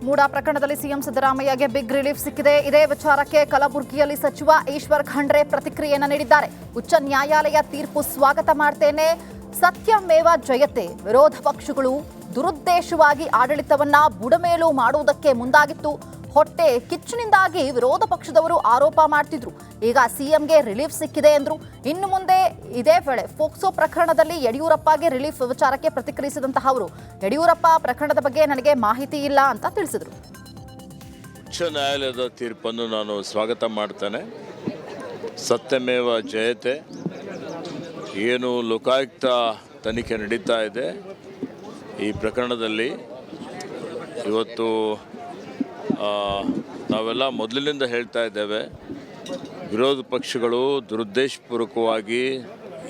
ಮೂಡಾ ಪ್ರಕರಣದಲ್ಲಿ CM ಸಿದ್ದರಾಮಯ್ಯಗೆ big relief ಸಿಕ್ಕಿದೆ. ಇದೇ ವಿಚಾರಕ್ಕೆ ಕಲಬುರಗಿಯಲ್ಲಿ ಸಚಿವ ಈಶ್ವರ್ ಖಂಡ್ರೆ ಪ್ರತಿಕ್ರಿಯೆಯನ್ನು ನೀಡಿದ್ದಾರೆ. ಉಚ್ಚ ನ್ಯಾಯಾಲಯ ತೀರ್ಪು ಸ್ವಾಗತ ಮಾಡ್ತೇನೆ, ಸತ್ಯಮೇವ ಜಯತೆ. ವಿರೋಧ ಪಕ್ಷಗಳು ದುರುದ್ದೇಶವಾಗಿ ಆಡಳಿತವನ್ನ ಬುಡಮೇಲು ಮಾಡುವುದಕ್ಕೆ ಮುಂದಾಗಿತ್ತು. ಹೊಟ್ಟೆ ಕಿಚ್ಚಿನಿಂದಾಗಿ ವಿರೋಧ ಪಕ್ಷದವರು ಆರೋಪ ಮಾಡ್ತಿದ್ರು. ಈಗ ಸಿಎಂಗೆ ರಿಲೀಫ್ ಸಿಕ್ಕಿದೆ ಎಂದ್ರು. ಇನ್ನು ಮುಂದೆ ಇದೇ ವೇಳೆ ಫೋಕ್ಸೋ ಪ್ರಕರಣದಲ್ಲಿ ಯಡಿಯೂರಪ್ಪಗೆ ರಿಲೀಫ್ ವಿಚಾರಕ್ಕೆ ಪ್ರತಿಕ್ರಿಯಿಸಿದಂತಹ ಅವರು, ಯಡಿಯೂರಪ್ಪ ಪ್ರಕರಣದ ಬಗ್ಗೆ ನನಗೆ ಮಾಹಿತಿ ಇಲ್ಲ ಅಂತ ತಿಳಿಸಿದರು. ಉಚ್ಚ ನ್ಯಾಯಾಲಯದ ತೀರ್ಪನ್ನು ನಾನು ಸ್ವಾಗತ ಮಾಡ್ತೇನೆ. ಸತ್ಯಮೇವ ಜಯತೆ. ಏನು ಲೋಕಾಯುಕ್ತ ತನಿಖೆ ನಡೀತಾ ಇದೆ ಈ ಪ್ರಕರಣದಲ್ಲಿ, ಇವತ್ತು ನಾವೆಲ್ಲ ಮೊದಲಿನಿಂದ ಹೇಳ್ತಾ ಇದ್ದೇವೆ, ವಿರೋಧ ಪಕ್ಷಗಳು ದುರುದ್ದೇಶಪೂರ್ವಕವಾಗಿ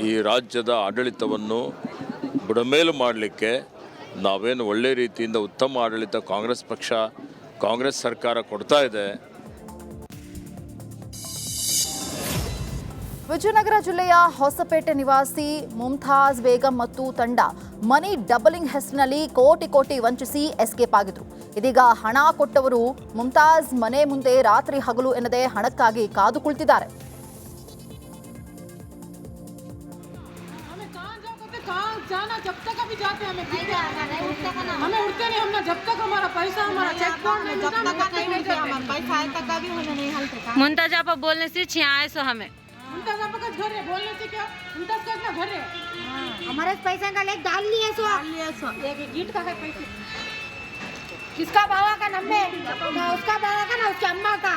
ಈ ರಾಜ್ಯದ ಆಡಳಿತವನ್ನು ಬುಡಮೇಲು ಮಾಡಲಿಕ್ಕೆ ನಾವೇನು ಒಳ್ಳೆ ರೀತಿಯಿಂದ ಉತ್ತಮ ಆಡಳಿತ ಕಾಂಗ್ರೆಸ್ ಸರ್ಕಾರ ಕೊಡ್ತಾ ಇದೆ. ವಿಜಯನಗರ ಜಿಲ್ಲೆಯ ಹೊಸಪೇಟೆ ನಿವಾಸಿ ಮುಮ್ತಾಜ್ ಬೇಗಂ ಮತ್ತು ತಂಡ ಮನಿ ಡಬಲಿಂಗ್ ಹೆಸರಿನಲ್ಲಿ ಕೋಟಿ ವಂಚಿಸಿ ಎಸ್ಕೇಪ್ ಆಗಿದ್ರು. ಇದೀಗ ಹಣ ಕೊಟ್ಟವರು ಮುಮ್ತಾಜ್ ಮನೆ ಮುಂದೆ ರಾತ್ರಿ ಹಗಲು ಎನ್ನದೆ ಹಣಕ್ಕಾಗಿ ಕಾದು ಕುಳಿತಿದ್ದಾರೆ. मुमताज आपा बोलने से छियाए सो हमें घर है, बोलने से क्या मुमताज का अपना घर है। हमारे पैसा का लेके डाल लिए सो एक गिट का है पैसे, किसका बाबा का नंबर है, ना उसका बाबा का ना उसकी अम्मा का।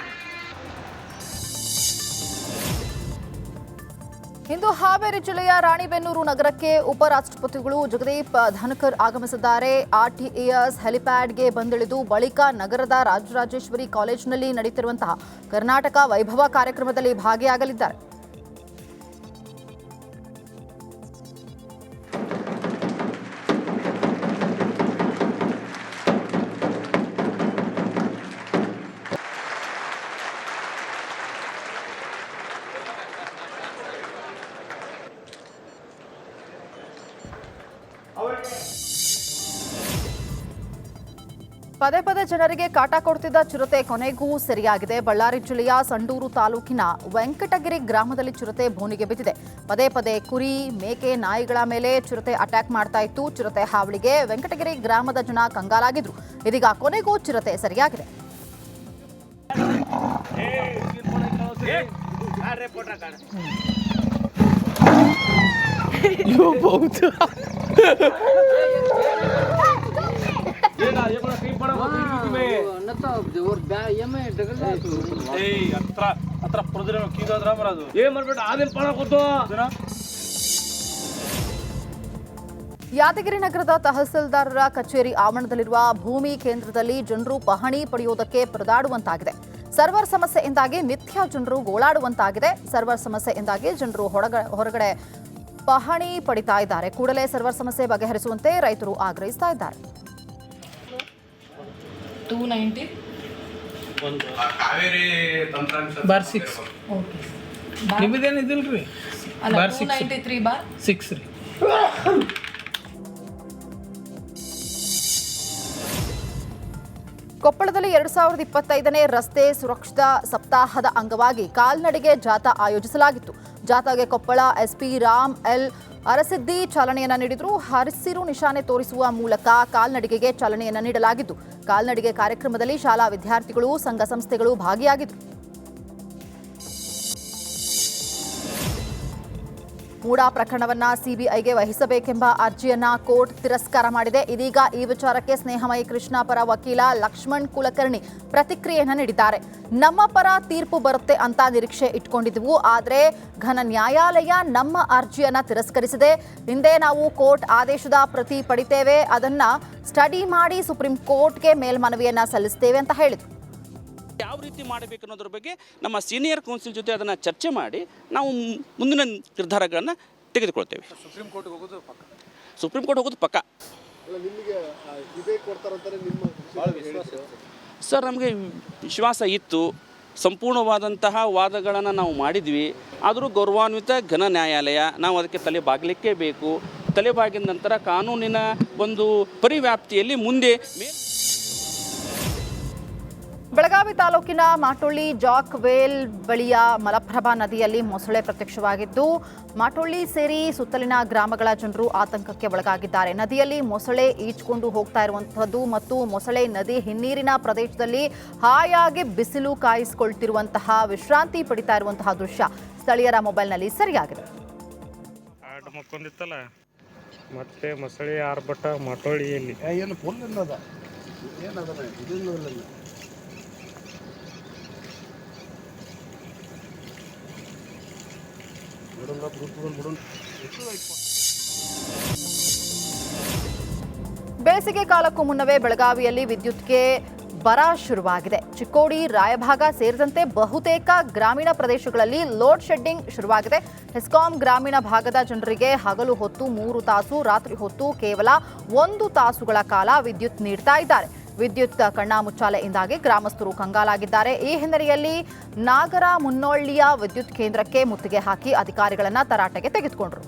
ಇಂದು ಹಾವೇರಿ ಜಿಲ್ಲೆಯ ರಾಣಿಬೆನ್ನೂರು ನಗರಕ್ಕೆ ಉಪರಾಷ್ಟ್ರಪತಿಗಳು ಜಗದೀಪ್ ಧನ್ಕರ್ ಆಗಮಿಸಿದ್ದಾರೆ. ಆರ್ಟಿಎಸ್ ಹೆಲಿಪ್ಯಾಡ್ಗೆ ಬಂದಿಳಿದು ಬಳಿಕ ನಗರದ ರಾಜರಾಜೇಶ್ವರಿ ಕಾಲೇಜಿನಲ್ಲಿ ನಡೆಯುತ್ತಿರುವಂತಹ ಕರ್ನಾಟಕ ವೈಭವ ಕಾರ್ಯಕ್ರಮದಲ್ಲಿ ಭಾಗಿಯಾಗಲಿದ್ದಾರೆ. ಪದೇ ಪದೇ ಜನರಿಗೆ ಕಾಟ ಕೊಡ್ತಿದ್ದ ಚಿರತೆ ಕೊನೆಗೂ ಸರಿಯಾಗಿದೆ. ಬಳ್ಳಾರಿ ಜಿಲ್ಲೆಯ ಸಂಡೂರು ತಾಲೂಕಿನ ವೆಂಕಟಗಿರಿ ಗ್ರಾಮದಲ್ಲಿ ಚಿರತೆ ಬೋನಿಗೆ ಬಿದ್ದಿದೆ. ಪದೇ ಪದೇ ಕುರಿ, ಮೇಕೆ, ನಾಯಿಗಳ ಮೇಲೆ ಚಿರತೆ ಅಟ್ಯಾಕ್ ಮಾಡ್ತಾ ಇತ್ತು. ಚಿರತೆ ಹಾವಳಿಗೆ ವೆಂಕಟಗಿರಿ ಗ್ರಾಮದ ಜನ ಕಂಗಾಲಾಗಿದ್ರು. ಇದೀಗ ಕೊನೆಗೂ ಚಿರತೆ ಸರಿಯಾಗಿದೆ. ಯಾದಗಿರಿ ನಗರದ ತಹಸೀಲ್ದಾರರ ಕಚೇರಿ ಆವರಣದಲ್ಲಿರುವ ಭೂಮಿ ಕೇಂದ್ರದಲ್ಲಿ ಜನರು ಪಹಣಿ ಪಡೆಯುವುದಕ್ಕೆ ಪರದಾಡುವಂತಾಗಿದೆ. ಸರ್ವರ್ ಸಮಸ್ಯೆಯಿಂದಾಗಿ ನಿತ್ಯ ಜನರು ಗೋಳಾಡುವಂತಾಗಿದೆ. ಸರ್ವರ್ ಸಮಸ್ಯೆಯಿಂದಾಗಿ ಜನರು ಹೊರಗಡೆ ಪಹಣಿ ಪಡಿತಾ ಇದ್ದಾರೆ. ಕೂಡಲೇ ಸರ್ವರ್ ಸಮಸ್ಯೆ ಬಗೆಹರಿಸುವಂತೆ ರೈತರು ಆಗ್ರಹಿಸ್ತಾ ಇದ್ದಾರೆ. 290 ಬಾರ್ 6 ನಿಮ್ಮದೇನಿದಿಲ್ರಿ? ಬಾರ್ 293 ಬಾರ್ 6 ರೀ. ಕೊಪ್ಪಳದಲ್ಲಿ 2025ನೇ ರಸ್ತೆ ಸುರಕ್ಷತಾ ಸಪ್ತಾಹದ ಅಂಗವಾಗಿ ಕಾಲ್ನಡಿಗೆ ಜಾಥಾ ಆಯೋಜಿಸಲಾಗಿತ್ತು. ಜಾಥಾಗೆ ಕೊಪ್ಪಳ ಎಸ್ಪಿ ರಾಮ್ ಎಲ್ ಅರಸಿದ್ದಿ ಚಾಲನೆಯನ್ನ ನೀಡಿದ್ರು. ಹಸಿರು ನಿಶಾನೆ ತೋರಿಸುವ ಮೂಲಕ ಕಾಲ್ನಡಿಗೆಗೆ ಚಾಲನೆಯನ್ನ ನೀಡಲಾಗಿದ್ದು, ಕಾಲ್ನಡಿಗೆ ಕಾರ್ಯಕ್ರಮದಲ್ಲಿ ಶಾಲಾ ವಿದ್ಯಾರ್ಥಿಗಳು, ಸಂಘ ಸಂಸ್ಥೆಗಳು ಭಾಗಿಯಾಗಿದ್ದರು. ಮೂಡಾ ಪ್ರಕರಣವನ್ನ ಸಿಬಿಐಗೆ ವಹಿಸಬೇಕೆಂಬ ಅರ್ಜಿಯನ್ನ ಕೋರ್ಟ್ ತಿರಸ್ಕಾರ ಮಾಡಿದೆ. ಇದೀಗ ಈ ವಿಚಾರಕ್ಕೆ ಸ್ನೇಹಮಯಿ ಕೃಷ್ಣ ಪರ ವಕೀಲ ಲಕ್ಷ್ಮಣ್ ಕುಲಕರ್ಣಿ ಪ್ರತಿಕ್ರಿಯೆಯನ್ನು ನೀಡಿದ್ದಾರೆ. ನಮ್ಮ ಪರ ತೀರ್ಪು ಬರುತ್ತೆ ಅಂತ ನಿರೀಕ್ಷೆ ಇಟ್ಕೊಂಡಿದ್ವು, ಆದರೆ ಘನ ನ್ಯಾಯಾಲಯ ನಮ್ಮ ಅರ್ಜಿಯನ್ನ ತಿರಸ್ಕರಿಸಿದೆ. ಹಿಂದೆ ನಾವು ಕೋರ್ಟ್ ಆದೇಶದ ಪ್ರತಿ ಪಡಿತೇವೆ, ಅದನ್ನ ಸ್ಟಡಿ ಮಾಡಿ ಸುಪ್ರೀಂ ಕೋರ್ಟ್ಗೆ ಮೇಲ್ಮನವಿಯನ್ನ ಸಲ್ಲಿಸ್ತೇವೆ ಅಂತ ಹೇಳಿದರು. ಯಾವ ರೀತಿ ಮಾಡಬೇಕು ಅನ್ನೋದ್ರ ಬಗ್ಗೆ ನಮ್ಮ ಸೀನಿಯರ್ ಕೌನ್ಸಿಲ್ ಜೊತೆ ಅದನ್ನು ಚರ್ಚೆ ಮಾಡಿ ನಾವು ಮುಂದಿನ ನಿರ್ಧಾರಗಳನ್ನು ತೆಗೆದುಕೊಳ್ತೇವೆ. ಸುಪ್ರೀಂ ಕೋರ್ಟ್ ಹೋಗೋದು ಪಕ್ಕ. ಸರ್, ನಮಗೆ ವಿಶ್ವಾಸ ಇತ್ತು, ಸಂಪೂರ್ಣವಾದಂತಹ ವಾದಗಳನ್ನು ನಾವು ಮಾಡಿದ್ವಿ. ಆದರೂ ಗೌರವಾನ್ವಿತ ಘನ ನ್ಯಾಯಾಲಯ, ನಾವು ಅದಕ್ಕೆ ತಲೆ ಬಾಗಲಿಕ್ಕೇ ಬೇಕು. ತಲೆ ಬಾಗಿದ ನಂತರ ಕಾನೂನಿನ ಒಂದು ಪರಿವ್ಯಾಪ್ತಿಯಲ್ಲಿ ಮುಂದೆ ಬೆಳಗಾವಿ ತಾಲೂಕಿನ ಮಾಟೊಳ್ಳಿ ಜಾಕ್ವೇಲ್ ಬಳಿಯ ಮಲಪ್ರಭಾ ನದಿಯಲ್ಲಿ ಮೊಸಳೆ ಪ್ರತ್ಯಕ್ಷವಾಗಿದ್ದು ಮಾಟೊಳ್ಳಿ ಸೇರಿ ಸುತ್ತಲಿನ ಗ್ರಾಮಗಳ ಜನರು ಆತಂಕಕ್ಕೆ ಒಳಗಾಗಿದ್ದಾರೆ. ನದಿಯಲ್ಲಿ ಮೊಸಳೆ ಈಜ್ಕೊಂಡು ಹೋಗ್ತಾ ಇರುವಂತಹದ್ದು ಮತ್ತು ಮೊಸಳೆ ನದಿ ಹಿನ್ನೀರಿನ ಪ್ರದೇಶದಲ್ಲಿ ಹಾಯಾಗಿ ಬಿಸಿಲು ಕಾಯಿಸಿಕೊಳ್ತಿರುವಂತಹ ವಿಶ್ರಾಂತಿ ಪಡಿತಾ ಇರುವಂತಹ ದೃಶ್ಯ ಸ್ಥಳೀಯರ ಮೊಬೈಲ್ನಲ್ಲಿ ಸರಿಯಾಗಿದೆ. ಮಕ್ಕೊಂದಿತ್ತಲ್ಲ ಮತ್ತೆ ಮೊಸಳೆ ಆರ್ಭಟ ಮಾಟೊಳ್ಳಿಯಲ್ಲಿ ಏನು ಫುಲ್ ಅನ್ನೋದ ಏನದ ಇದನ್ನು ಬೇಸಿಗೆ ಕಾಲಕ್ಕೂ ಮುನ್ನವೇ ಬೆಳಗಾವಿಯಲ್ಲಿ ವಿದ್ಯುತ್ಗೆ ಬರ ಶುರುವಾಗಿದೆ. ಚಿಕ್ಕೋಡಿ, ರಾಯಭಾಗ ಸೇರಿದಂತೆ ಬಹುತೇಕ ಗ್ರಾಮೀಣ ಪ್ರದೇಶಗಳಲ್ಲಿ ಲೋಡ್ ಶೆಡ್ಡಿಂಗ್ ಶುರುವಾಗಿದೆ. ಹೆಸ್ಕಾಂ ಗ್ರಾಮೀಣ ಭಾಗದ ಜನರಿಗೆ ಹಗಲು ಹೊತ್ತು 3 ತಾಸು, ರಾತ್ರಿ ಹೊತ್ತು ಕೇವಲ 1 ತಾಸುಗಳ ಕಾಲ ವಿದ್ಯುತ್ ನೀಡ್ತಾ ಇದ್ದಾರೆ. ವಿದ್ಯುತ್ ಕಣ್ಣಾಮುಚ್ಚಾಲೆಯಿಂದಾಗಿ ಗ್ರಾಮಸ್ಥರು ಕಂಗಾಲಾಗಿದ್ದಾರೆ. ಈ ಹಿನ್ನೆಲೆಯಲ್ಲಿ ನಾಗರ ಮುನ್ನೋಳ್ಳಿಯ ವಿದ್ಯುತ್ ಕೇಂದ್ರಕ್ಕೆ ಮುತ್ತಿಗೆ ಹಾಕಿ ಅಧಿಕಾರಿಗಳನ್ನ ತರಾಟೆಗೆ ತೆಗೆದುಕೊಂಡರು.